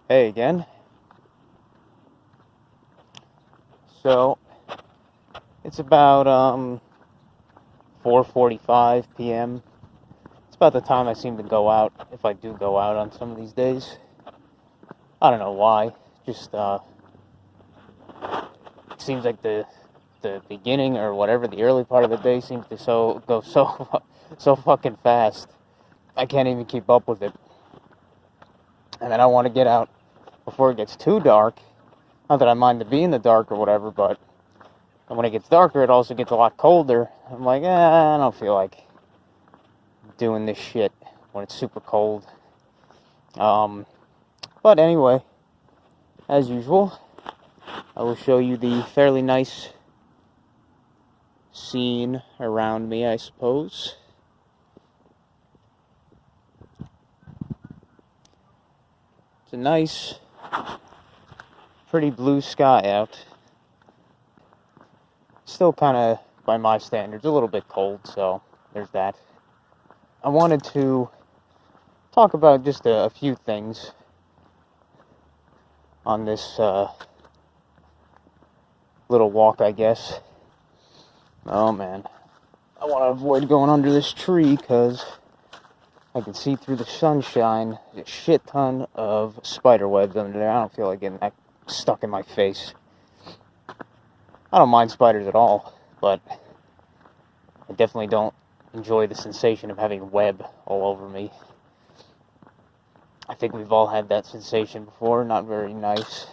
Hey again. So it's about 4:45 p.m. It's about the time I seem to go out, if I do go out on some of these days. I don't know why. Just it seems like the beginning or whatever, the early part of the day seems to go so fucking fast. I can't even keep up with it. And then I want to get out before it gets too dark. Not that I mind to be in the dark or whatever, but when it gets darker, it also gets a lot colder. I'm like, I don't feel like doing this shit when it's super cold. But anyway, as usual, I will show you the fairly nice scene around me, I suppose. It's a nice, pretty blue sky out. Still kind of, by my standards, a little bit cold, so there's that. I wanted to talk about just a few things on this little walk, I guess. Oh man, I want to avoid going under this tree because I can see through the sunshine a shit ton of spider webs under there. I don't feel like getting that stuck in my face. I don't mind spiders at all, but I definitely don't enjoy the sensation of having web all over me. I think we've all had that sensation before, not very nice.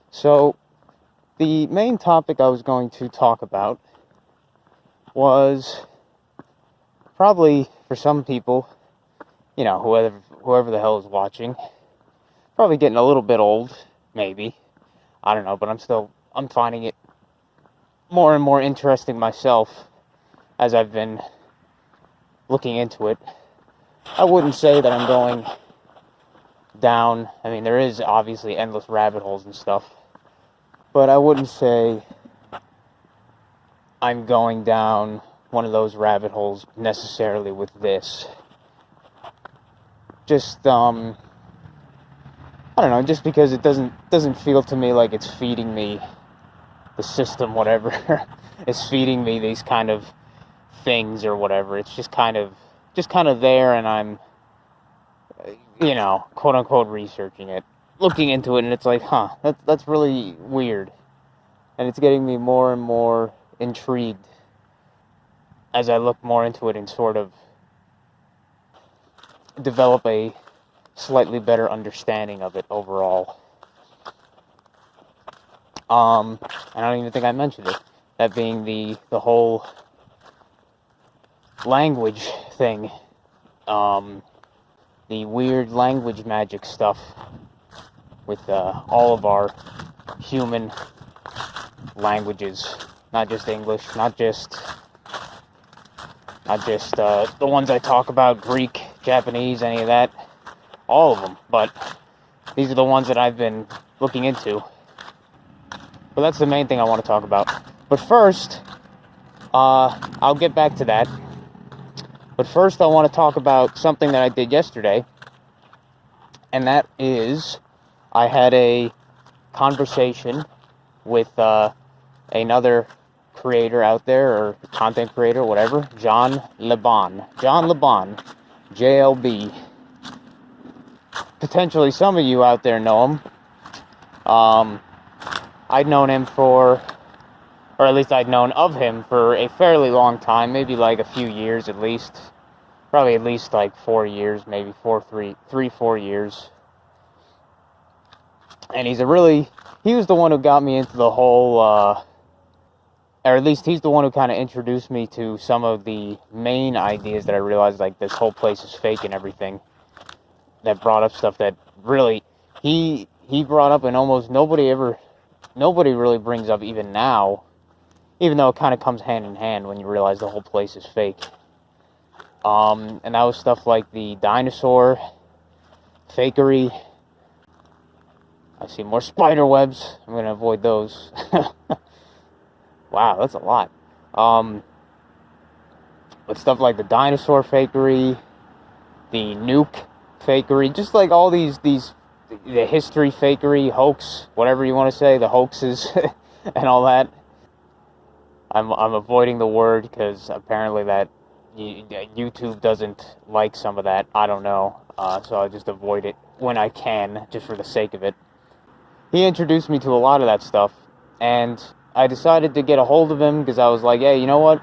So, the main topic I was going to talk about was probably, for some people, you know, whoever the hell is watching, probably getting a little bit old, maybe. I don't know, but I'm finding it more and more interesting myself as I've been looking into it. I wouldn't say that I'm going down, I mean, there is obviously endless rabbit holes and stuff, but I wouldn't say I'm going down one of those rabbit holes necessarily with this. Just, I don't know, just because it doesn't feel to me like it's feeding me, the system, whatever, is feeding me these kind of things or whatever. It's just kind of there, and I'm, you know, quote unquote researching it, looking into it, and it's like, that's really weird. And it's getting me more and more intrigued as I look more into it and sort of develop a slightly better understanding of it overall. I don't even think I mentioned it. That being the whole language thing. The weird language magic stuff with all of our human languages. Not just English, not just the ones I talk about, Greek, Japanese, any of that. All of them, but these are the ones that I've been looking into. But that's the main thing I want to talk about. But first, I'll get back to that. But first, I want to talk about something that I did yesterday. And that is, I had a conversation with another creator out there, or content creator, whatever, John Laban, JLB. Potentially some of you out there know him. I'd known him or at least I'd known of him for a fairly long time, maybe like a few years at least. Probably at least like 4 years, maybe 4 years. And he was the one who got me into the whole, or at least he's the one who kind of introduced me to some of the main ideas that I realized, like, this whole place is fake and everything. That brought up stuff that really, he brought up and almost nobody really brings up even now, even though it kind of comes hand in hand when you realize the whole place is fake. And that was stuff like the dinosaur fakery. I see more spider webs. I'm going to avoid those. Wow, that's a lot. But stuff like the dinosaur fakery, the nuke fakery, just like all these the history fakery, hoax, whatever you want to say, the hoaxes and all that. I'm avoiding the word because apparently that YouTube doesn't like some of that. I don't know. So I just avoid it when I can, just for the sake of it. He introduced me to a lot of that stuff, and I decided to get a hold of him because I was like, hey, you know what?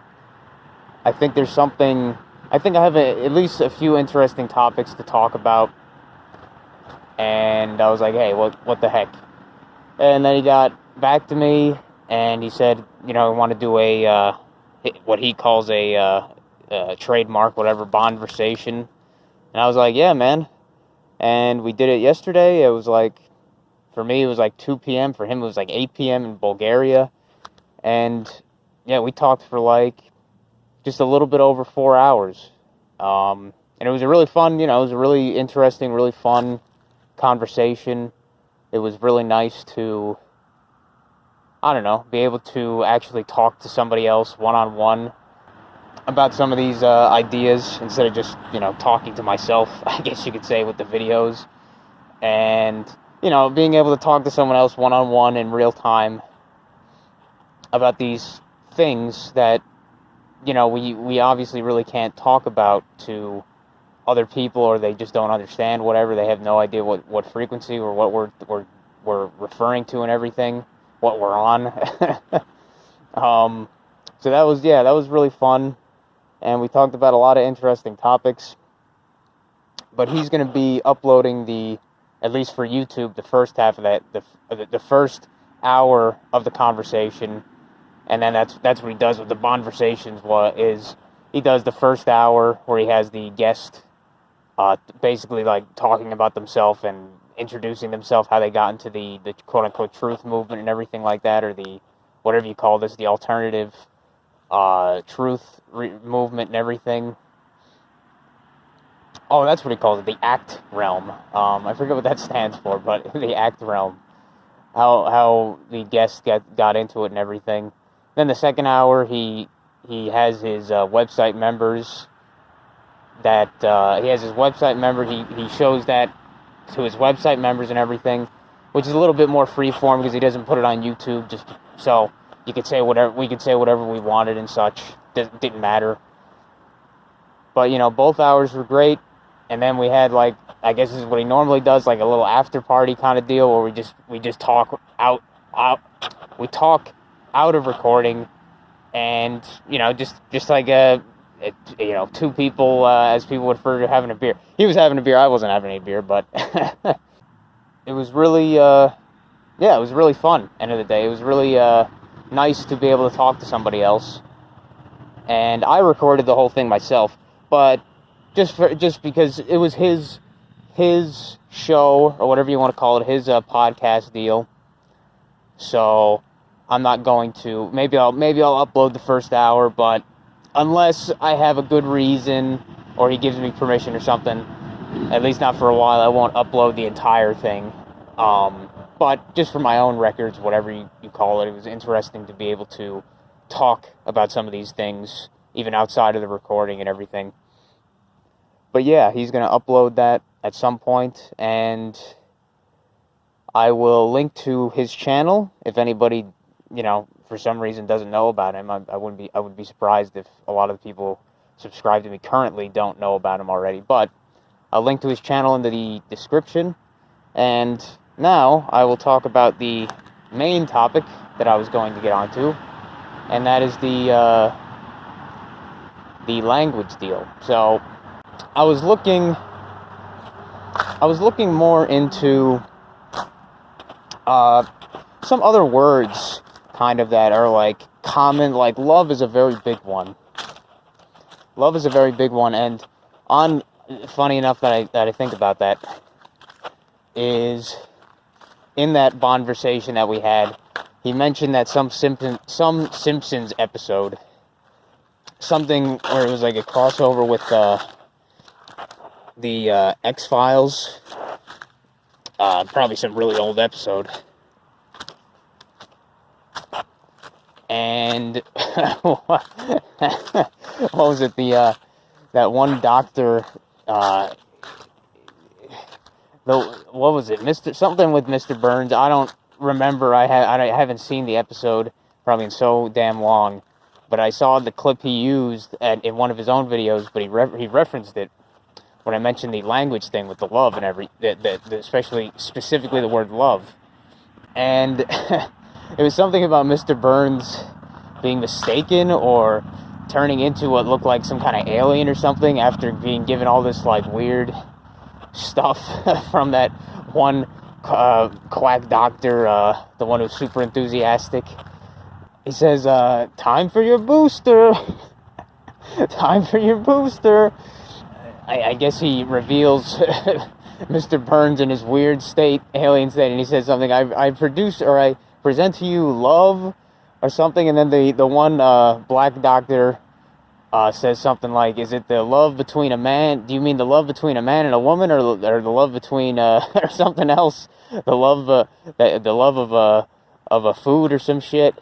I think there's something... I think I have at least a few interesting topics to talk about. And I was like, hey, what the heck? And then he got back to me, and he said, you know, I want to do a, what he calls a trademark, whatever, bondversation. And I was like, yeah, man. And we did it yesterday. It was like, for me, it was like 2 p.m. For him, it was like 8 p.m. in Bulgaria. And, yeah, we talked for like just a little bit over 4 hours. And it was a really fun, you know, it was a really interesting, really fun conversation. It was really nice to, I don't know, be able to actually talk to somebody else one-on-one about some of these ideas instead of just, you know, talking to myself, I guess you could say, with the videos. And, you know, being able to talk to someone else one-on-one in real time about these things that, you know, we obviously really can't talk about to other people, or they just don't understand whatever. They have no idea what frequency or what we're referring to and everything, what we're on. So that was really fun, and we talked about a lot of interesting topics. But he's going to be uploading at least for YouTube, the first half of that, the first hour of the conversation, and then that's what he does with the Bondversations. He does the first hour where he has the guest, basically like talking about themselves and introducing themselves, how they got into the quote-unquote truth movement and everything like that, or the, whatever you call this, the alternative truth movement and everything. Oh, that's what he calls it, the ACT realm. I forget what that stands for, but the ACT realm. How the guests got into it and everything. Then the second hour, he has his website members. That he has his website member. He shows that to his website members and everything, which is a little bit more freeform because he doesn't put it on YouTube. Just so you could say whatever, we could say whatever we wanted and such. Didn't matter. But you know, both hours were great. And then we had, like, I guess this is what he normally does, like a little after party kind of deal where we just talk out of recording, and you know, just like you know, two people, as people would refer to, having a beer. He was having a beer, I wasn't having any beer, but it was really it was really fun. End of the day, it was really nice to be able to talk to somebody else. And I recorded the whole thing myself, but just because it was his show, or whatever you want to call it, his podcast deal. So I'm not going to. Maybe I'll upload the first hour, but unless I have a good reason or he gives me permission or something, at least not for a while, I won't upload the entire thing. But just for my own records, whatever you call it, it was interesting to be able to talk about some of these things, even outside of the recording and everything. But yeah, he's going to upload that at some point, and I will link to his channel. If anybody, you know, for some reason doesn't know about him, I would be surprised if a lot of the people subscribed to me currently don't know about him already. But I'll link to his channel in the description. And now I will talk about the main topic that I was going to get onto, and that is the language deal. So I was looking more into some other words kind of that are like common. Like love is a very big one. Love is a very big one, and funny enough that I think about that is in that Bondversation that we had, he mentioned that some Simpsons episode, something where it was like a crossover with the X-Files, probably some really old episode, and what was it, that one doctor, what was it, Mr. something with Mr. Burns. I don't remember. I haven't seen the episode probably in so damn long, but I saw the clip he used in one of his own videos. But he referenced it when I mentioned the language thing with the love and especially specifically the word love, and it was something about Mr. Burns being mistaken or turning into what looked like some kind of alien or something after being given all this like weird stuff from that one quack doctor, the one who's super enthusiastic. He says, time for your booster. Time for your booster. I guess he reveals Mr. Burns in his weird state, alien state, and he says something, I present to you love, or something, and then the one black doctor says something like, is it the love between a man, do you mean the love between a man and a woman, or the love between, or something else, the love of a food or some shit.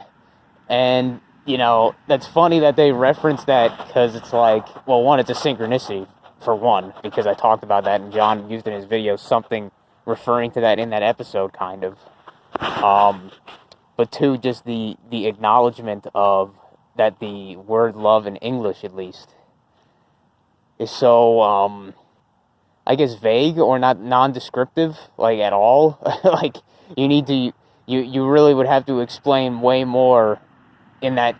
And, you know, that's funny that they reference that, because it's like, well, one, it's a synchronicity, for one, because I talked about that, and John used in his video something referring to that in that episode, kind of. But two, just the acknowledgement of that the word love in English, at least, is so, I guess, vague or not non-descriptive, like, at all. Like, you really would have to explain way more in that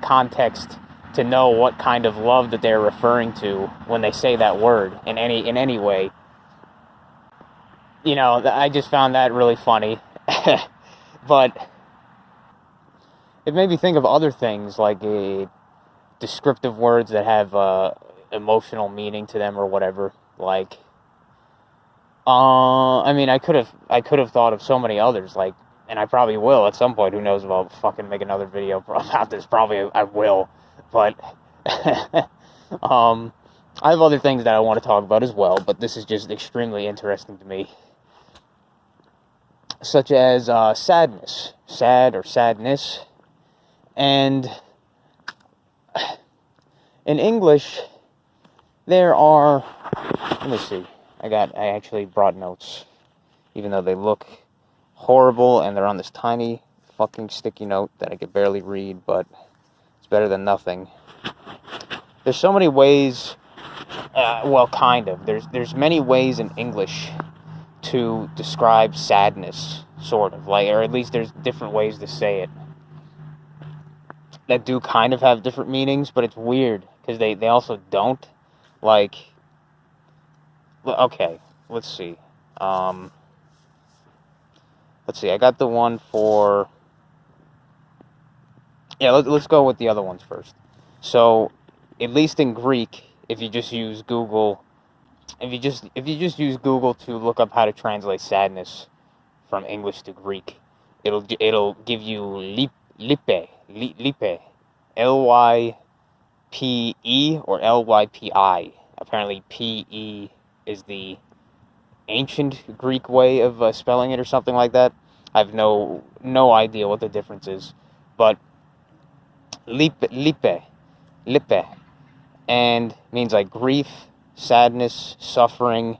context to know what kind of love that they're referring to when they say that word in any way. You know, I just found that really funny. But it made me think of other things, like descriptive words that have emotional meaning to them or whatever. Like, I mean, I could have thought of so many others, like, and I probably will at some point. Who knows if I'll fucking make another video about this? Probably I will. But I have other things that I want to talk about as well, but this is just extremely interesting to me. Such as sadness. Sad or sadness. And in English, there are, let me see, I actually brought notes, even though they look horrible and they're on this tiny fucking sticky note that I could barely read, but it's better than nothing. There's so many ways, well, kind of. There's many ways in English to describe sadness, sort of, like, or at least there's different ways to say it that do kind of have different meanings, but it's weird, because they also don't, like, okay, let's see, I got the one for, yeah, let's go with the other ones first. So, at least in Greek, if you just use Google, if you just use Google to look up how to translate sadness from English to Greek, it'll give you lipe, L-Y-P-E or L-Y-P-I. Apparently, P-E is the ancient Greek way of spelling it or something like that. I have no idea what the difference is, but lipe, and means like grief, sadness, suffering,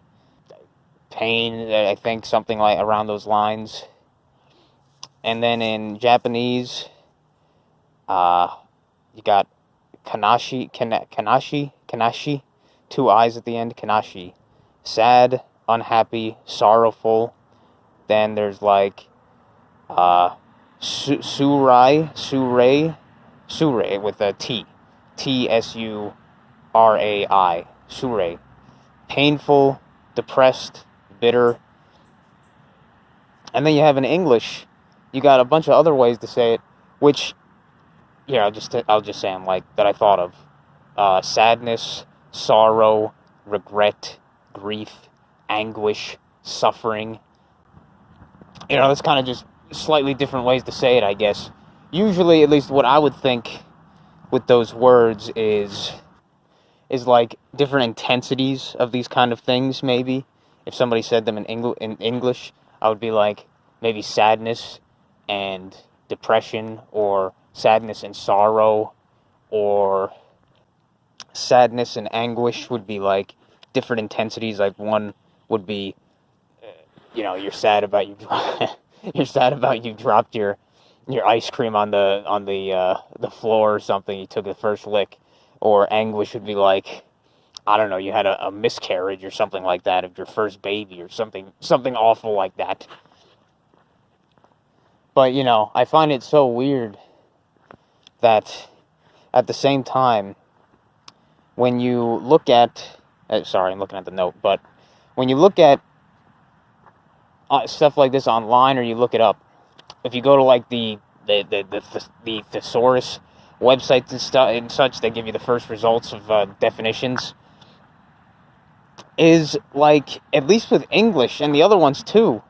pain, I think, something like around those lines. And then in Japanese, you got kanashi, 2 I's at the end, kanashi, sad, unhappy, sorrowful. Then there's like surai with a T, Tsurai, surai, painful, depressed, bitter. And then you have in English, you got a bunch of other ways to say it, which, here, I'll just say them, like, that I thought of. Sadness, sorrow, regret, grief, anguish, suffering. You know, that's kind of just slightly different ways to say it, I guess. Usually, at least what I would think with those words is like different intensities of these kind of things, maybe. If somebody said them in English, I would be like, maybe sadness and depression, or sadness and sorrow, or sadness and anguish would be like different intensities. Like one would be you're sad about you're sad about you dropped your ice cream on the floor or something. You took the first lick. Or anguish would be like, I don't know, you had a miscarriage or something like that of your first baby or something awful like that. But, I find it so weird that at the same time, when you look at, sorry, I'm looking at the note, but when you look at stuff like this online or you look it up, if you go to like the thesaurus websites and stuff and such, they give you the first results of definitions, is like, at least with English and the other ones too,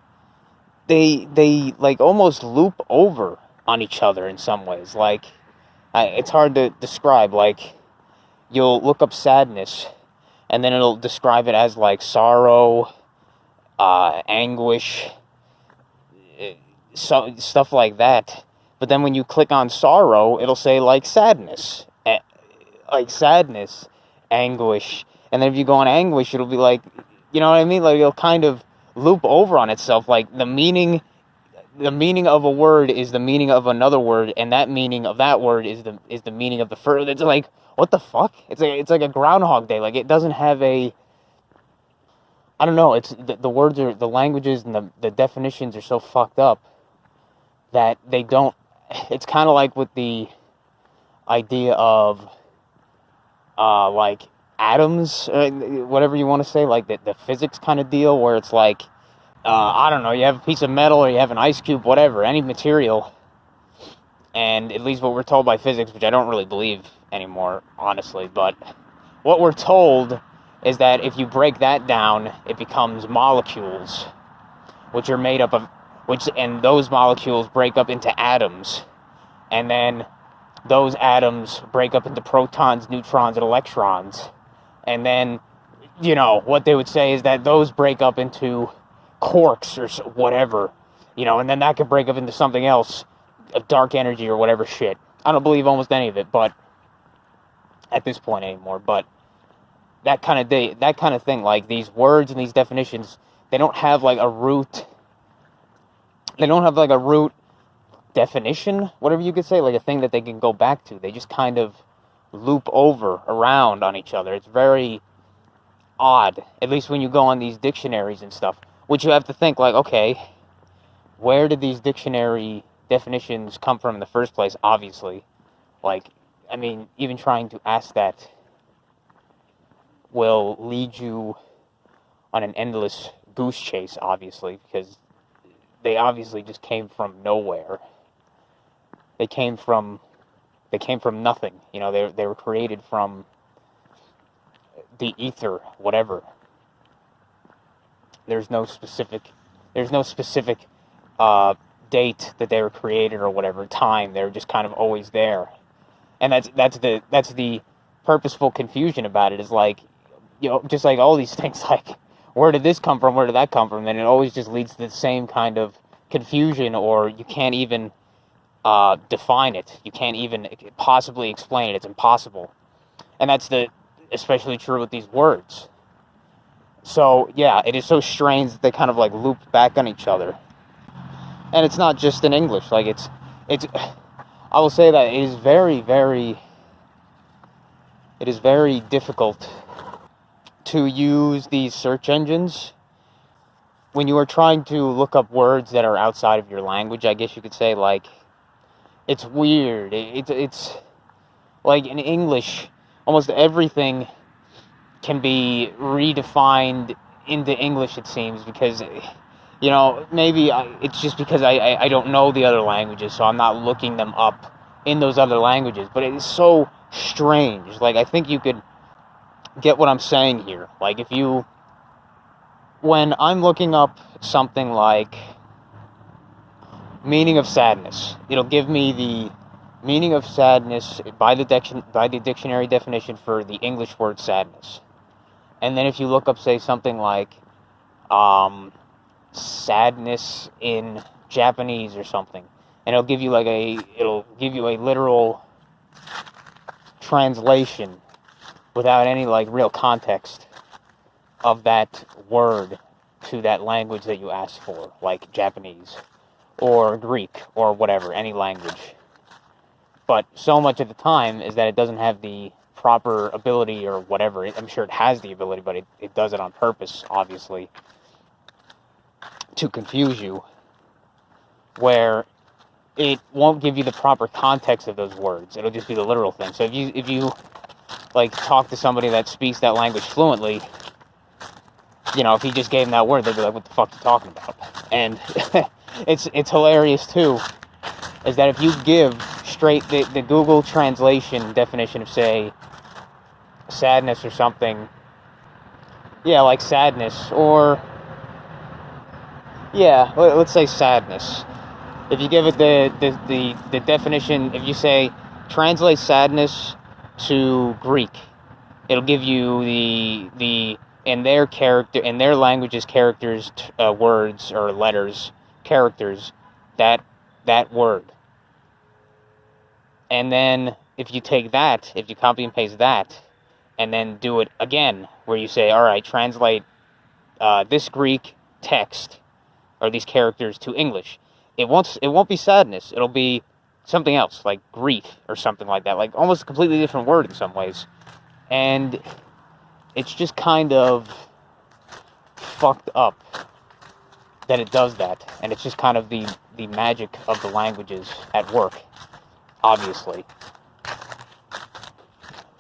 they like almost loop over on each other in some ways. Like, it's hard to describe. Like, you'll look up sadness, and then it'll describe it as like sorrow, anguish, so stuff like that. But then when you click on sorrow, it'll say like sadness, anguish. And then if you go on anguish, it'll be like, you know what I mean? Like, it'll kind of loop over on itself. Like, the meaning of a word is the meaning of another word, and that meaning of that word is the meaning of the first. It's like, what the fuck? It's like a Groundhog Day. Like, it doesn't have a, I don't know. It's the words are, the languages and the definitions are so fucked up that they don't. It's kind of like with the idea of like atoms, whatever you want to say, like the physics kind of deal, where it's like, I don't know, you have a piece of metal or you have an ice cube, whatever, any material, and at least what we're told by physics, which I don't really believe anymore, honestly, but what we're told is that if you break that down, it becomes molecules, which are made up of, and those molecules break up into atoms, and then those atoms break up into protons, neutrons, and electrons, and then, what they would say is that those break up into quarks or whatever, and then that could break up into something else, a dark energy or whatever shit. I don't believe almost any of it, but at this point anymore, but that kind of thing, like these words and these definitions, they don't have like a root definition, whatever you could say, like a thing that they can go back to. They just kind of loop over around on each other. It's very odd, at least when you go on these dictionaries and stuff, which you have to think like, okay, where did these dictionary definitions come from in the first place? Obviously, like, I mean, even trying to ask that will lead you on an endless goose chase, obviously, because they obviously just came from nowhere. They came from nothing. They were created from the ether, whatever. There's no specific date that they were created or whatever time. They're just kind of always there, and that's the purposeful confusion about it. Is like, just like all these things, like, where did this come from? Where did that come from? And it always just leads to the same kind of confusion, or you can't even define it. You can't even possibly explain it. It's impossible. And that's especially true with these words. So, yeah, it is so strange that they kind of like loop back on each other. And it's not just in English. Like, it's I will say that it is very, very difficult to use these search engines when you are trying to look up words that are outside of your language, I guess you could say. Like, it's weird. It's like in English, almost everything can be redefined into English, it seems, because, maybe it's just because I don't know the other languages, so I'm not looking them up in those other languages. But it is so strange. Like, I think you could get what I'm saying here. Like, when I'm looking up something like meaning of sadness, it'll give me the meaning of sadness by the dictionary definition for the English word sadness. And then if you look up, say, something like sadness in Japanese or something, and it'll give you a literal translation without any like real context of that word. to that language that you asked for, like Japanese or Greek or whatever, any language. But so much of the time is that it doesn't have the proper ability or whatever. I'm sure it has the ability, but it does it on purpose, obviously, to confuse you, where it won't give you the proper context of those words. It'll just be the literal thing. So if you like talk to somebody that speaks that language fluently, you know, if he just gave them that word, they'd be like, what the fuck are you talking about? And it's hilarious too, is that if you give straight the Google translation definition of, say, sadness or something, yeah, like sadness, or yeah, let's say sadness. If you give it the definition, if you say translate sadness to Greek, it'll give you the in their languages, characters, words or letters, characters, that word. And then if you take that, if you copy and paste that, and then do it again, where you say, all right, translate this Greek text or these characters to English, it won't be sadness. It'll be something else, like grief or something like that, like almost a completely different word in some ways. And it's just kind of fucked up that it does that. And it's just kind of the magic of the languages at work, obviously.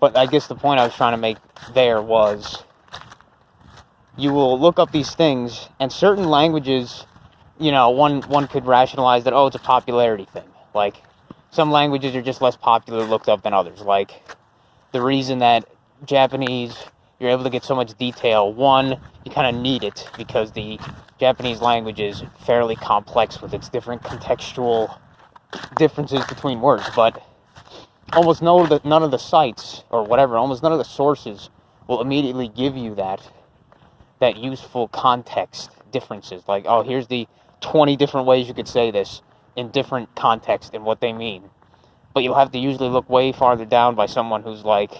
But I guess the point I was trying to make there was, you will look up these things, and certain languages, you know, one could rationalize that, oh, it's a popularity thing. Like, some languages are just less popular looked up than others. Like, the reason that Japanese, you're able to get so much detail, one, you kind of need it, because the Japanese language is fairly complex with its different contextual differences between words, but almost none of the sites, or whatever, almost none of the sources will immediately give you that useful context differences. Like, oh, here's the 20 different ways you could say this in different contexts and what they mean. But you'll have to usually look way farther down by someone who's like,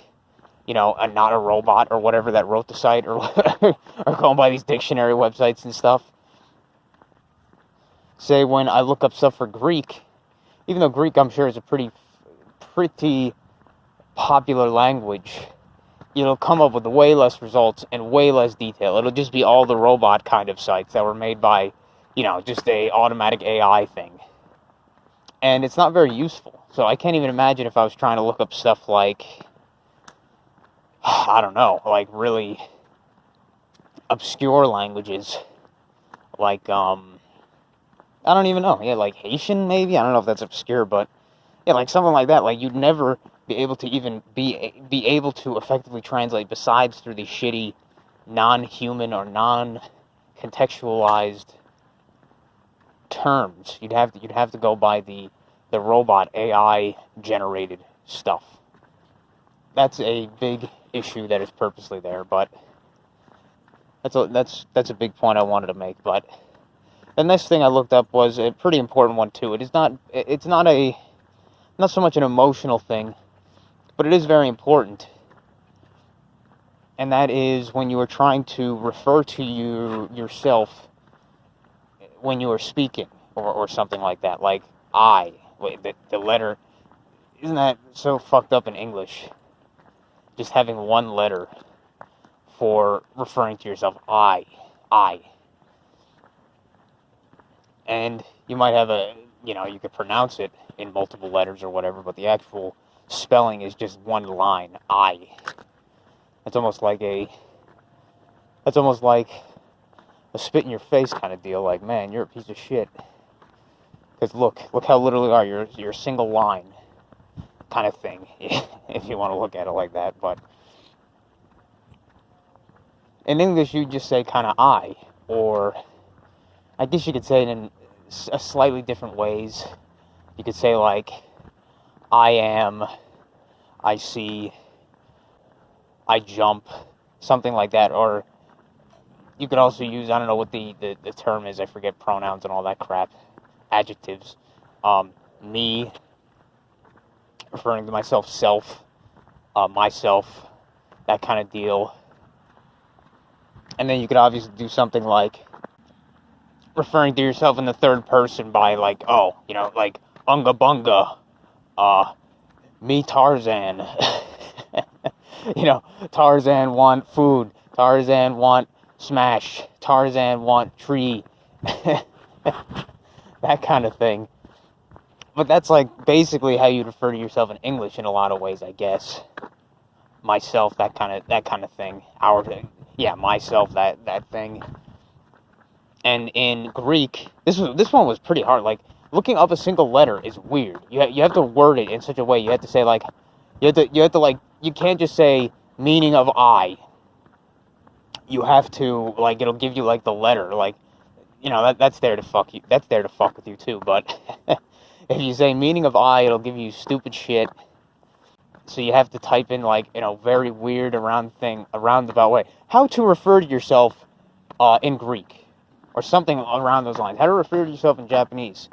you know, not a robot or whatever that wrote the site, or or going by these dictionary websites and stuff. Say, when I look up stuff for Greek, even though Greek, I'm sure, is a pretty popular language, it'll come up with way less results and way less detail. It'll just be all the robot kind of sites that were made by, you know, just a automatic AI thing. And it's not very useful. So I can't even imagine if I was trying to look up stuff like, I don't know, like really obscure languages. Like, I don't even know. Yeah, like Haitian, maybe? I don't know if that's obscure, but yeah, like something like that. Like, you'd never be able to even be able to effectively translate besides through these shitty non-human or non-contextualized terms. You'd have to go by the robot AI generated stuff. That's a big issue that is purposely there, but that's a big point I wanted to make. But the next thing I looked up was a pretty important one too. It's not so much an emotional thing, but it is very important. And that is when you are trying to refer to yourself when you are speaking, or something like that. Like, I. Wait, the letter. Isn't that so fucked up in English? Just having one letter for referring to yourself. I. And you might have you could pronounce it in multiple letters or whatever, but the actual spelling is just one line. I. That's almost like a spit in your face kind of deal. Like, man, you're a piece of shit. Because look how little you are. You're a single line kind of thing, if you want to look at it like that. But in English, you just say kind of I, or I guess you could say it in a slightly different ways. You could say like, I am, I see, I jump, something like that. Or you could also use, I don't know what the term is, I forget pronouns and all that crap, adjectives. Me, referring to myself, self, myself, that kind of deal. And then you could obviously do something like, referring to yourself in the third person by, like, oh, you know, like, unga bunga, me Tarzan. You know, Tarzan want food, Tarzan want smash, Tarzan want tree. That kind of thing. But that's, like, basically how you refer to yourself in English in a lot of ways, I guess. Myself, that kind of thing. Our thing. Yeah, myself, that thing. And in Greek, this one was pretty hard. Like, looking up a single letter is weird. You have to word it in such a way. You have to say, like, you have to like, you can't just say meaning of I. You have to, like, it'll give you, like, the letter, like, you know, that's there to fuck you. That's there to fuck with you too. But if you say meaning of I, it'll give you stupid shit. So you have to type in, like, you know, very weird roundabout way. How to refer to yourself in Greek, or something around those lines. How to refer to yourself in Japanese.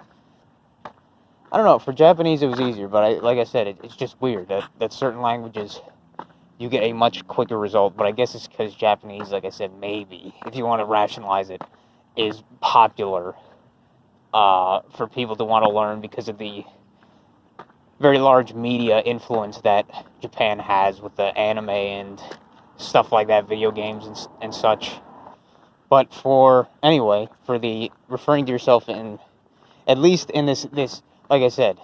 I don't know. For Japanese, it was easier, but like I said, it's just weird that certain languages you get a much quicker result. But I guess it's because Japanese, like I said, maybe, if you want to rationalize it, is popular for people to want to learn because of the very large media influence that Japan has with the anime and stuff like that, video games and such. But for the referring to yourself in, at least in this, like I said,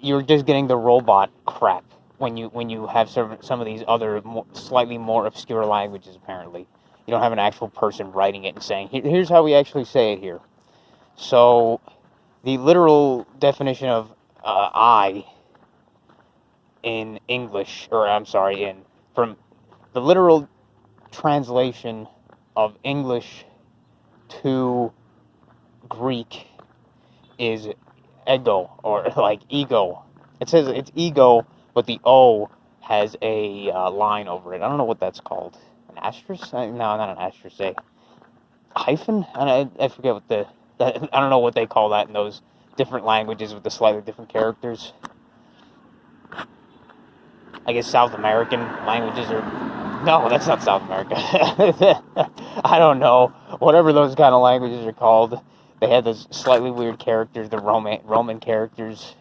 you're just getting the robot crap when you have some of these other slightly more obscure languages. Apparently, you don't have an actual person writing it and saying, here's how we actually say it here. So, the literal definition of I in English, or I'm sorry, from the literal translation of English to Greek is ego, or like ego. It says it's ego, but the O has a line over it. I don't know what that's called. An asterisk? No, not an asterisk. A hyphen? I forget what I don't know what they call that in those different languages with the slightly different characters. I guess South American languages are... No, that's not South America. I don't know. Whatever those kind of languages are called. They had those slightly weird characters, the Roman characters.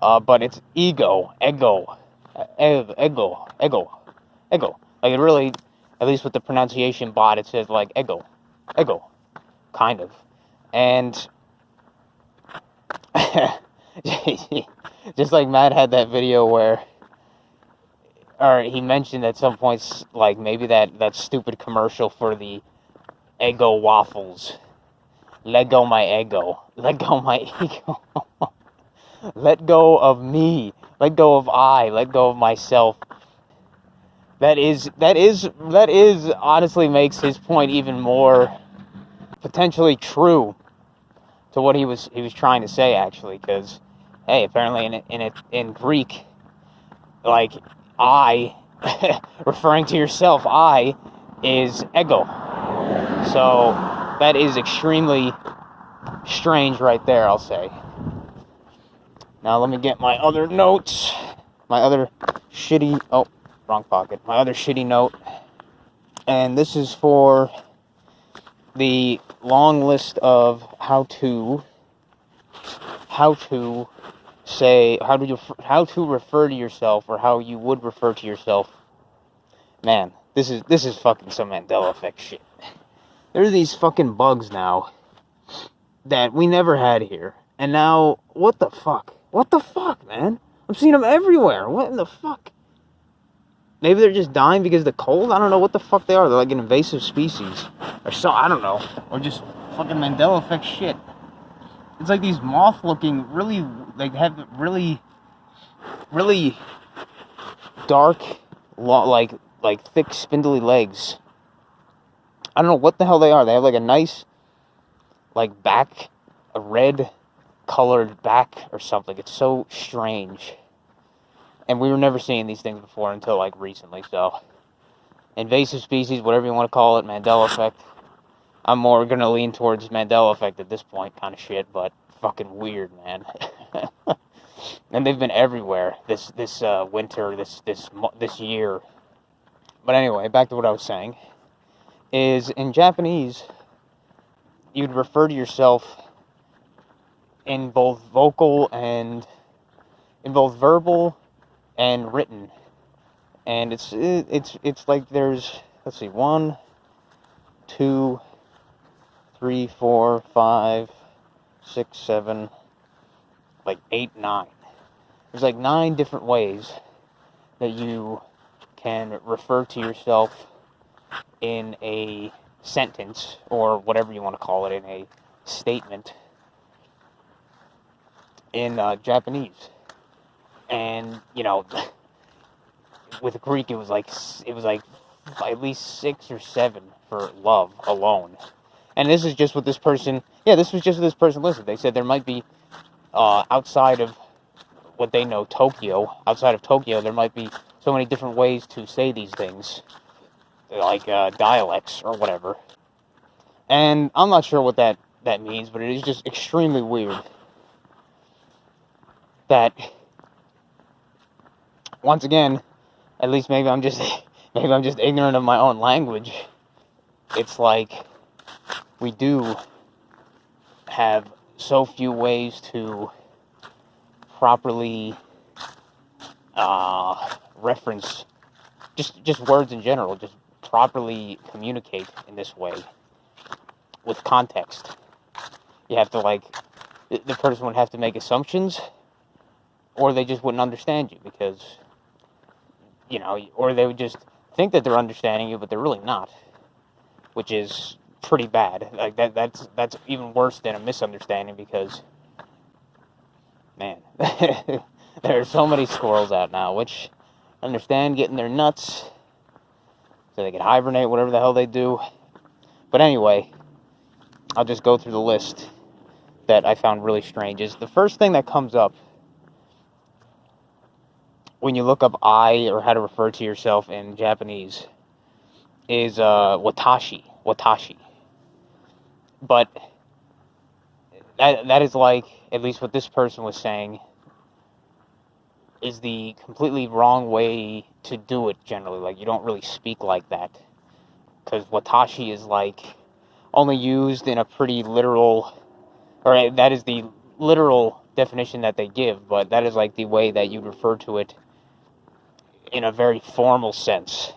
But it's ego. Like it really, at least with the pronunciation bot, it says like ego. Kind of. And just like Matt had that video where, or he mentioned at some points, like maybe that stupid commercial for the Eggo waffles. Let go my ego. Let go my ego. Let go of me. Let go of I. Let go of myself. That is honestly makes his point even more potentially true to what he was trying to say, actually, because hey, apparently in Greek, like I referring to yourself, I is ego. So that is extremely strange right there, I'll say. Now let me get my other notes. My other shitty... Oh, wrong pocket. My other shitty note. And this is for the long list of how to refer to yourself, or how you would refer to yourself. Man, this is fucking some Mandela effect shit. There are these fucking bugs now that we never had here. And now, what the fuck? What the fuck, man? I'm seeing them everywhere. What in the fuck? Maybe they're just dying because of the cold? I don't know what the fuck they are. They're like an invasive species. Or so, I don't know. Or just fucking Mandela effect shit. It's like these moth-looking, really, like, have really, really dark, like thick, spindly legs. I don't know what the hell they are. They have like a nice, like, back, a red colored back or something. It's so strange. And we were never seeing these things before until like recently. So invasive species, whatever you want to call it, Mandela effect. I'm more gonna lean towards Mandela effect at this point, kind of shit, but fucking weird, man. And they've been everywhere this winter, this year. But anyway, back to what I was saying. Is in Japanese, you'd refer to yourself in both verbal and written. And it's like there's, let's see, 1, 2, 3, 4, 5, 6, 7, like 8, 9. There's like 9 different ways that you can refer to yourself in a sentence, or whatever you want to call it, in a statement, in Japanese. And, you know, with Greek, it was like at least 6 or 7 for love alone. And this is just what this person, this was just what this person listed. They said there might be, outside of what they know, outside of Tokyo, there might be so many different ways to say these things, like dialects or whatever. And I'm not sure what that means, but it is just extremely weird that, once again, at least maybe I'm just ignorant of my own language. It's like we do have so few ways to properly reference just words in general, just properly communicate in this way with context. You have to, like, the person would have to make assumptions, or they just wouldn't understand you, because, you know, or they would just think that they're understanding you, but they're really not, which is pretty bad. Like, that's even worse than a misunderstanding, because, man, there are so many squirrels out now, which understand getting their nuts so they can hibernate, whatever the hell they do. But anyway, I'll just go through the list that I found really strange. Is the first thing that comes up when you look up I, or how to refer to yourself in Japanese, is watashi. But that is, like, at least what this person was saying, is the completely wrong way to do it generally. Like, you don't really speak like that, because watashi is, like, only used in a pretty literal, or that is the literal definition that they give, but that is, like, the way that you refer to it in a very formal sense.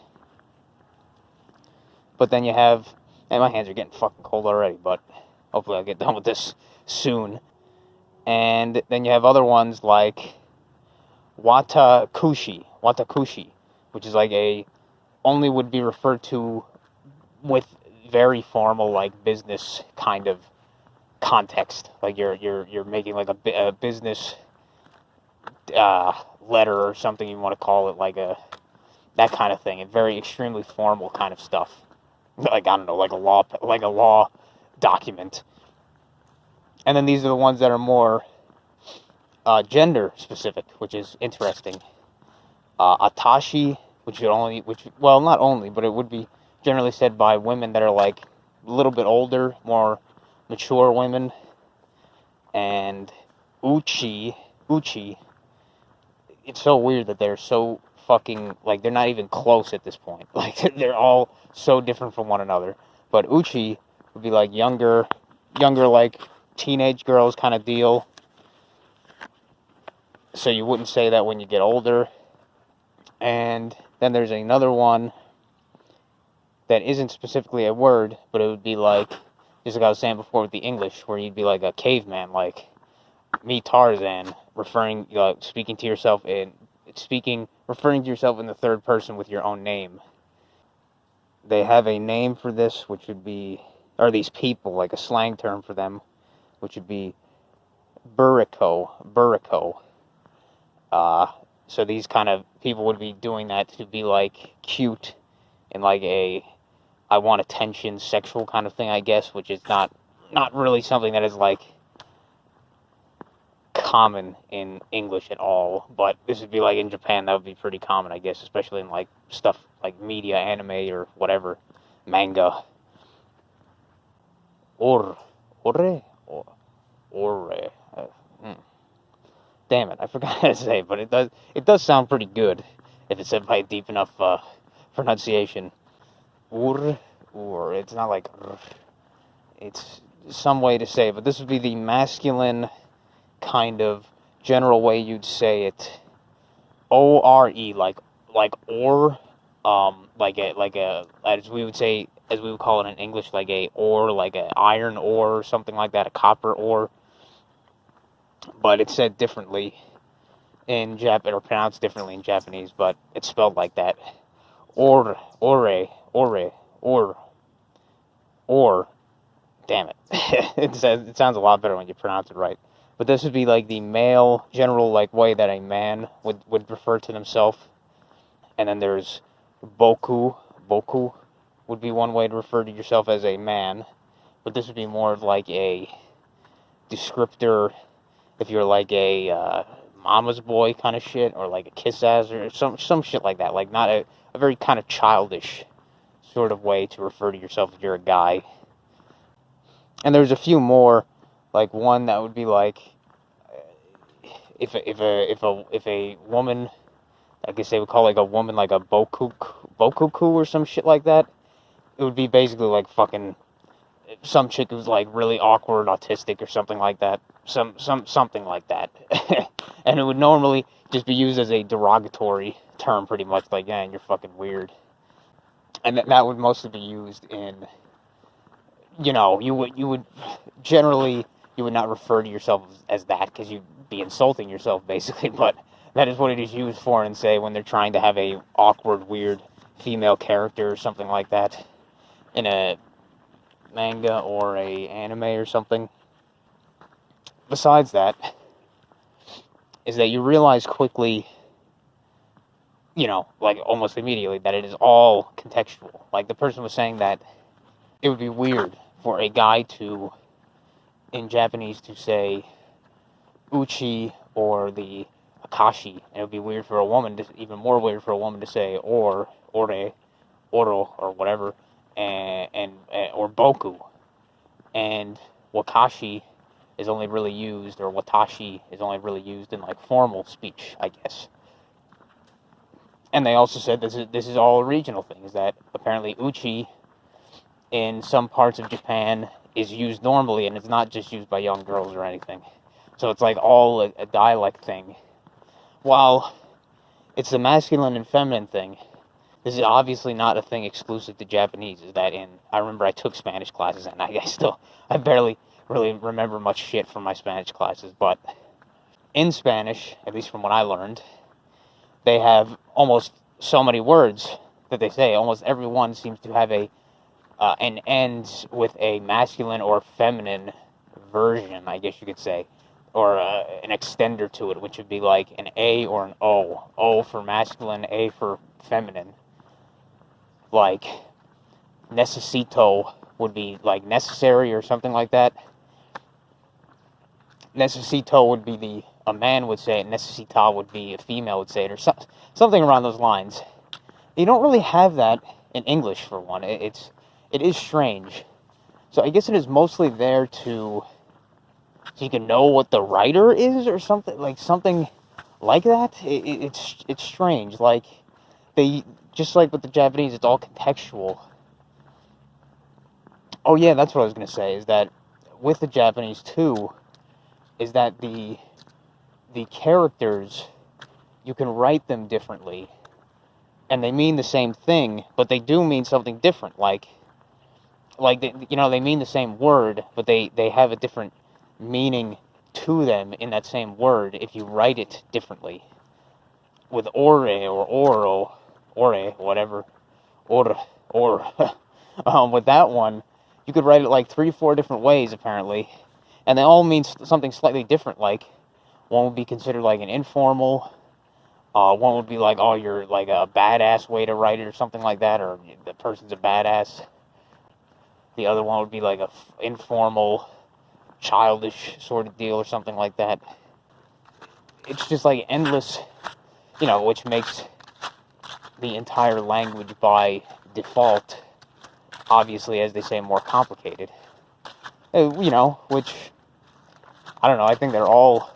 But then you have, and my hands are getting fucking cold already, but hopefully I'll get done with this soon. And then you have other ones like watakushi, which is like only would be referred to with very formal, like, business kind of context. Like you're making, like, a business letter or something you want to call it, like that kind of thing, and very extremely formal kind of stuff. Like, I don't know, like a law document. And then these are the ones that are more gender specific, which is interesting. Atashi, well, not only, but it would be generally said by women that are, like, a little bit older, more mature women. And uchi, it's so weird that they're so fucking, like, they're not even close at this point. Like, they're all so different from one another. But uchi would be, like, younger, like, teenage girls kind of deal. So you wouldn't say that when you get older. And then there's another one that isn't specifically a word, but it would be like, just like I was saying before with the English, where you'd be like a caveman, like me, Tarzan, referring to yourself in the third person with your own name. They have a name for this, which would be, or these people, like a slang term for them, which would be burrito. So these kind of people would be doing that to be, like, cute and, like, I want attention sexual kind of thing, I guess, which is not really something that is, like, common in English at all. But this would be, like, in Japan, that would be pretty common, I guess, especially in, like, stuff like media, anime, or whatever, manga. Ore. Damn it, I forgot how to say it, but it does sound pretty good if it's said by a deep enough pronunciation. It's not like it's some way to say it, but this would be the masculine kind of general way you'd say it. O-R-E, like or, like a, as we would say, as we would call it in English, like a ore, like a iron ore or something like that, a copper ore. But it's said differently in or pronounced differently in Japanese, but it's spelled like that. Or, or. Damn it. It sounds a lot better when you pronounce it right. But this would be like the male general like way that a man would refer to themselves. And then there's boku. Boku would be one way to refer to yourself as a man. But this would be more of like a descriptor if you're like a mama's boy kind of shit, or like a kiss ass or some shit like that. Like not a very kind of childish sort of way to refer to yourself if you're a guy. And there's a few more, like one that would be like, if a woman, I guess they would call like a woman like a bokuku or some shit like that. It would be basically like fucking some chick who's like really awkward, autistic or something like that. Something like that. And it would normally just be used as a derogatory term, pretty much like, yeah, you're fucking weird. And that would mostly be used in, you know, you would generally, you would not refer to yourself as that because you'd be insulting yourself basically, but that is what it is used for, and say when they're trying to have a awkward, weird female character or something like that in a manga or a anime or something. Besides that, is that you realize quickly, you know, like almost immediately, that it is all contextual. Like the person was saying that it would be weird for a guy to, in Japanese, to say uchi or the akashi, and it would be weird for a woman, even more weird for a woman to say or, ore, oro, or whatever, and or boku. And wakashi is only really used, or watashi is only really used in like formal speech, I guess. And they also said this is all a regional thing, is that apparently uchi in some parts of Japan is used normally, and it's not just used by young girls or anything. So it's like all a dialect thing. While it's the masculine and feminine thing, this is obviously not a thing exclusive to Japanese. Is that I remember I took Spanish classes, and I barely really remember much shit from my Spanish classes, but in Spanish, at least from what I learned, they have almost so many words that they say. Almost everyone seems to have an ends with a masculine or feminine version, I guess you could say, or an extender to it, which would be like an A or an O. O for masculine, A for feminine. Like, necesito would be like necessary or something like that. Necesito would be a man would say it, necesita would be a female would say it, or something around those lines. You don't really have that in English, for one. It is strange. So I guess it is mostly there so you can know what the writer is, or something like that. It's strange. Like, they, just like with the Japanese, it's all contextual. Oh yeah, that's what I was gonna say, is that with the Japanese too, is that the characters, you can write them differently, and they mean the same thing, but they do mean something different. Like they mean the same word, but they have a different meaning to them in that same word if you write it differently. With ore or oro, ore, whatever, or with that one, you could write it like 3-4 different ways apparently, and they all mean something slightly different. Like, one would be considered like an informal, one would be like, oh, you're like a badass way to write it or something like that, or the person's a badass. The other one would be like a informal, childish sort of deal or something like that. It's just like endless, which makes the entire language by default, obviously, as they say, more complicated. Which, I don't know, I think they all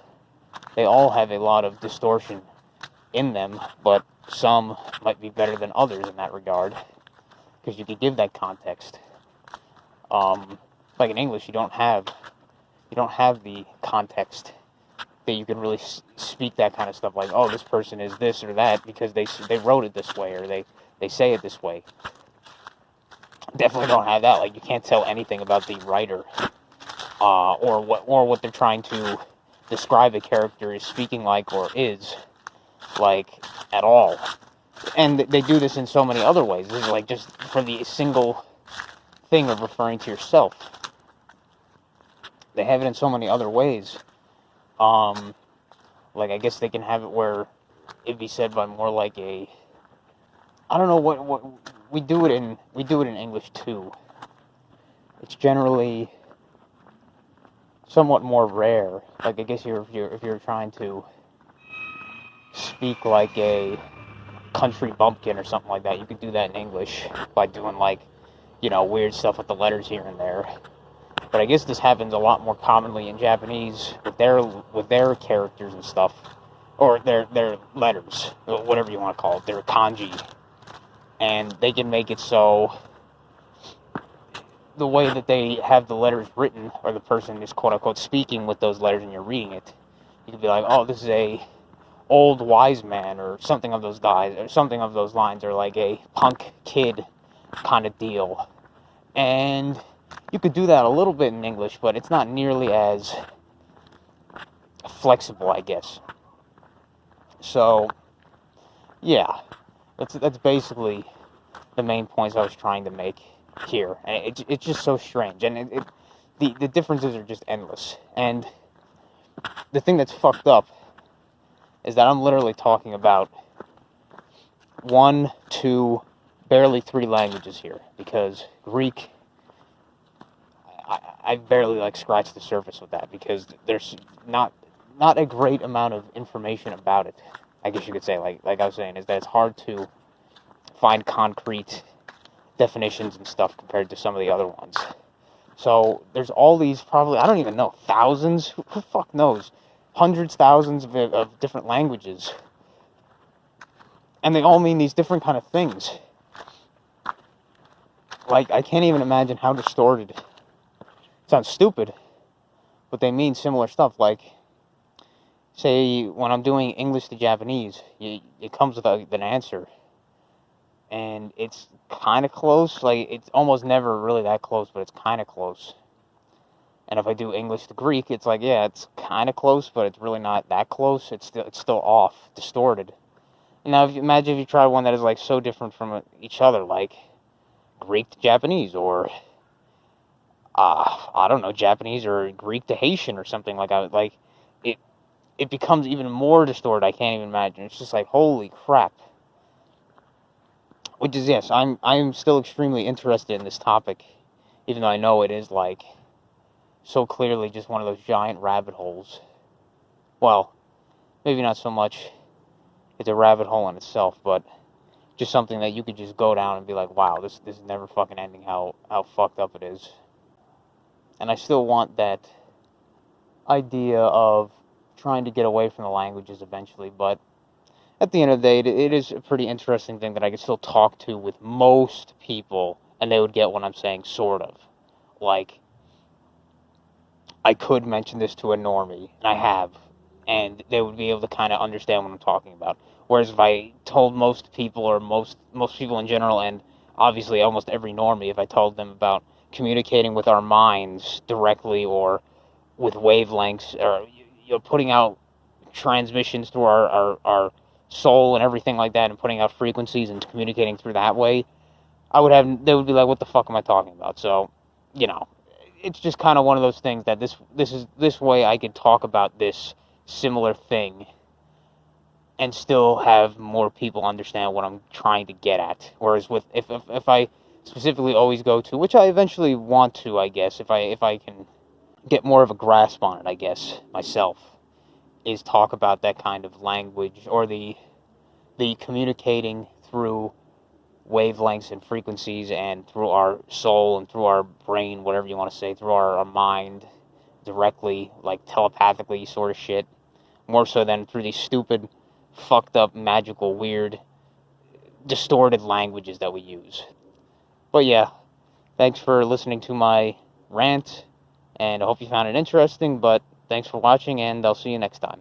have a lot of distortion in them, but some might be better than others in that regard, because you could give that context. Like in English, you don't have the context that you can really speak that kind of stuff. Like, oh, this person is this or that because they wrote it this way, or they say it this way. Definitely don't have that. Like, you can't tell anything about the writer, or what they're trying to describe a character is speaking like or is like at all. And they do this in so many other ways. This is like just for the single thing of referring to yourself. They have it in so many other ways. Like, I guess they can have it where it'd be said by more like a, I don't know what we do it in English too. It's generally somewhat more rare. Like, I guess if you're trying to speak like a country bumpkin or something like that, you could do that in English by doing, like, you know, weird stuff with the letters here and there. But I guess this happens a lot more commonly in Japanese with their characters and stuff, or their letters, whatever you want to call it, their kanji, and they can make it so the way that they have the letters written, or the person is quote unquote speaking with those letters and you're reading it, you could be like, oh, this is a old wise man, or something of those guys, or something of those lines, or like a punk kid kind of deal. And you could do that a little bit in English, but it's not nearly as flexible, I guess. So, yeah, that's basically the main points I was trying to make here. And it's just so strange, and the differences are just endless. And the thing that's fucked up is that I'm literally talking about 1, 2, barely 3 languages here, because Greek, I barely like scratched the surface with that, because there's not a great amount of information about it. I guess you could say, like I was saying, is that it's hard to find concrete definitions and stuff compared to some of the other ones. So there's all these, probably, I don't even know, thousands, who fuck knows, hundreds, thousands of different languages, and they all mean these different kind of things. Like, I can't even imagine how distorted. It sounds stupid, but they mean similar stuff. Like, say, when I'm doing English to Japanese, it comes with an answer, and it's kind of close. Like, it's almost never really that close, but it's kind of close. And if I do English to Greek, it's like, yeah, it's kind of close, but it's really not that close. It's still off, distorted. Now, imagine if you try one that is, like, so different from each other, like Greek to Japanese, or I don't know, Japanese or Greek to Haitian or something like that. Like, it becomes even more distorted. I can't even imagine. It's just like, holy crap. Which is, yes, I'm still extremely interested in this topic, even though I know it is, like, so clearly just one of those giant rabbit holes. Well, maybe not so much it's a rabbit hole in itself, but just something that you could just go down and be like, wow, this is never fucking ending, how fucked up it is. And I still want that idea of trying to get away from the languages eventually, but at the end of the day, it is a pretty interesting thing that I can still talk to with most people, and they would get what I'm saying, sort of. Like, I could mention this to a normie, and I have, and they would be able to kind of understand what I'm talking about. Whereas if I told most people, or most people in general, and obviously almost every normie, if I told them about communicating with our minds directly, or with wavelengths, or, you know, putting out transmissions through our soul and everything like that, and putting out frequencies and communicating through that way, they would be like, what the fuck am I talking about? So, you know, it's just kind of one of those things that this way I can talk about this similar thing and still have more people understand what I'm trying to get at. Whereas with if I specifically always go to, which I eventually want to, I guess, if I can get more of a grasp on it, I guess, myself, is talk about that kind of language, or the communicating through wavelengths and frequencies, and through our soul and through our brain, whatever you want to say, through our mind, directly, like telepathically sort of shit, more so than through these stupid, fucked up, magical, weird, distorted languages that we use. But yeah, thanks for listening to my rant, and I hope you found it interesting, but thanks for watching, and I'll see you next time.